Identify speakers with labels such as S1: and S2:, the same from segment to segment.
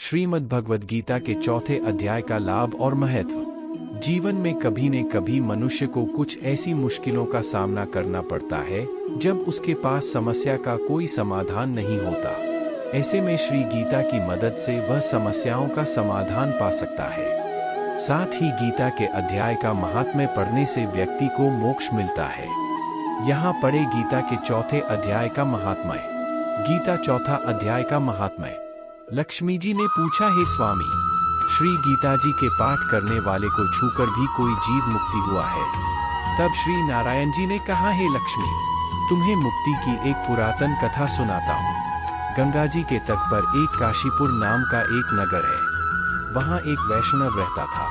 S1: श्रीमद् भगवद गीता के चौथे अध्याय का लाभ और महत्व। जीवन में कभी न कभी मनुष्य को कुछ ऐसी मुश्किलों का सामना करना पड़ता है जब उसके पास समस्या का कोई समाधान नहीं होता। ऐसे में श्री गीता की मदद से वह समस्याओं का समाधान पा सकता है। साथ ही गीता के अध्याय का महात्म्य पढ़ने से व्यक्ति को मोक्ष मिलता है। यहाँ पढ़े गीता के चौथे अध्याय का महात्म्य। गीता चौथा अध्याय का महात्म्य। लक्ष्मी जी ने पूछा, हे स्वामी, श्री गीता जी के पाठ करने वाले को छूकर भी कोई जीव मुक्ति हुआ है? तब श्री नारायण जी ने कहा, हे लक्ष्मी, तुम्हें मुक्ति की एक पुरातन कथा सुनाता हूँ। गंगा जी के तट पर एक काशीपुर नाम का एक नगर है। वहाँ एक वैष्णव रहता था।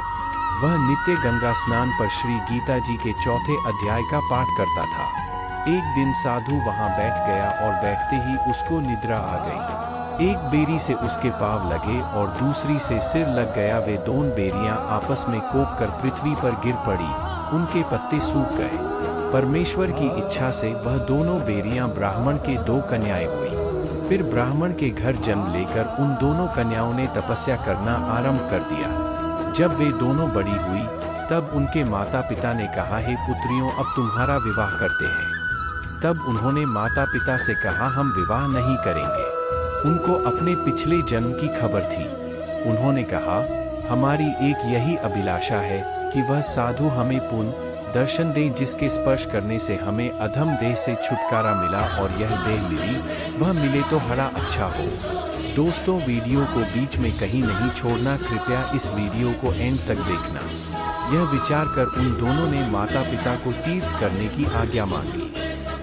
S1: वह नित्य गंगा स्नान पर श्री गीता जी के चौथे अध्याय का पाठ करता था। एक दिन साधु वहाँ बैठ गया और बैठते ही उसको निद्रा आ गई। एक बेरी से उसके पाँव लगे और दूसरी से सिर लग गया। वे दोनों बेरियां आपस में कोप कर पृथ्वी पर गिर पड़ी। उनके पत्ते सूख गए। परमेश्वर की इच्छा से वह दोनों बेरियां ब्राह्मण के दो कन्याएं हुई। फिर ब्राह्मण के घर जन्म लेकर उन दोनों कन्याओं ने तपस्या करना आरंभ कर दिया। जब वे दोनों बड़ी हुई तब उनके माता पिता ने कहा, हे पुत्रियों, अब तुम्हारा विवाह करते हैं। तब उन्होंने माता पिता से कहा, हम विवाह नहीं करेंगे। उनको अपने पिछले जन्म की खबर थी। उन्होंने कहा, हमारी एक यही अभिलाषा है कि वह साधु हमें पुनः दर्शन दें जिसके स्पर्श करने से हमें अधम देह से छुटकारा मिला और यह देह मिली वह मिले तो बड़ा अच्छा हो। दोस्तों, वीडियो को बीच में कहीं नहीं छोड़ना। कृपया इस वीडियो को एंड तक देखना। यह विचार कर उन दोनों ने माता पिता को तीर्थ करने की आज्ञा मांगी।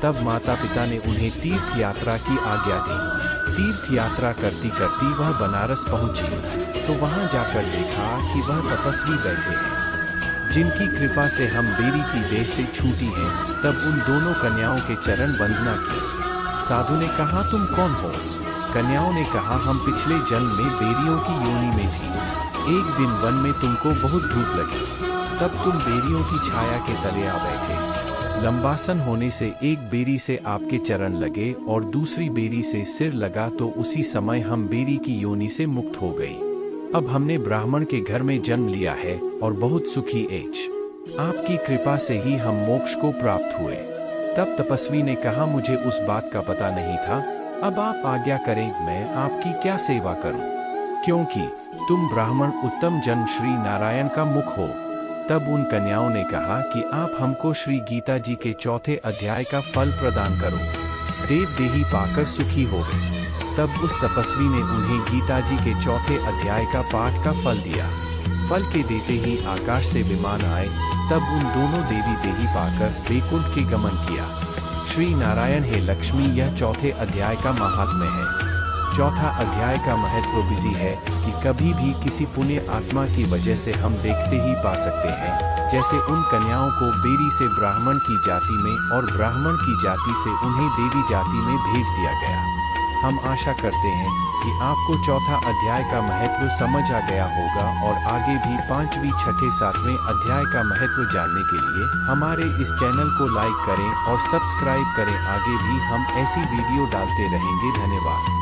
S1: तब माता पिता ने उन्हें तीर्थ यात्रा की आज्ञा दी। तीर्थ यात्रा करती करती वह बनारस पहुंची तो वहां जाकर देखा कि वह तपस्वी बैठे हैं जिनकी कृपा से हम बेरी की देह से छूटी हैं। तब उन दोनों कन्याओं के चरण वंदना की। साधु ने कहा, तुम कौन हो? कन्याओं ने कहा, हम पिछले जन्म में बेरियों की योनि में थी। एक दिन वन में तुमको बहुत धूप लगी, तब तुम बेरियों की छाया के तले आ बैठे। लंबासन होने से एक बेरी से आपके चरण लगे और दूसरी बेरी से सिर लगा तो उसी समय हम बेरी की योनि से मुक्त हो गई। अब हमने ब्राह्मण के घर में जन्म लिया है और बहुत सुखी एच। आपकी कृपा से ही हम मोक्ष को प्राप्त हुए। तब तपस्वी ने कहा, मुझे उस बात का पता नहीं था। अब आप आज्ञा करें, मैं आपकी क्या सेवा करूं? क्योंकि तुम ब्राह्मण उत्तम जन्म श्री नारायण का मुख हो। तब उन कन्याओं ने कहा कि आप हमको श्री गीता जी के चौथे अध्याय का फल प्रदान करो। देव देही पाकर सुखी हो गए। तब उस तपस्वी ने उन्हें गीता जी के चौथे अध्याय का पाठ का फल दिया। फल के देते ही आकाश से विमान आए। तब उन दोनों देवी देही पाकर वैकुंठ के गमन किया। श्री नारायण, हे लक्ष्मी, यह चौथे अध्याय का महात्म्य है। चौथा अध्याय का महत्व बिजी है कि कभी भी किसी पुण्य आत्मा की वजह से हम देखते ही पा सकते हैं। जैसे उन कन्याओं को बेरी से ब्राह्मण की जाति में और ब्राह्मण की जाति से उन्हें देवी जाति में भेज दिया गया। हम आशा करते हैं कि आपको चौथा अध्याय का महत्व समझ आ गया होगा और आगे भी 5वीं, 6ठे, 7वें अध्याय का महत्व जानने के लिए हमारे इस चैनल को लाइक करें और सब्सक्राइब करें। आगे भी हम ऐसी वीडियो डालते रहेंगे। धन्यवाद।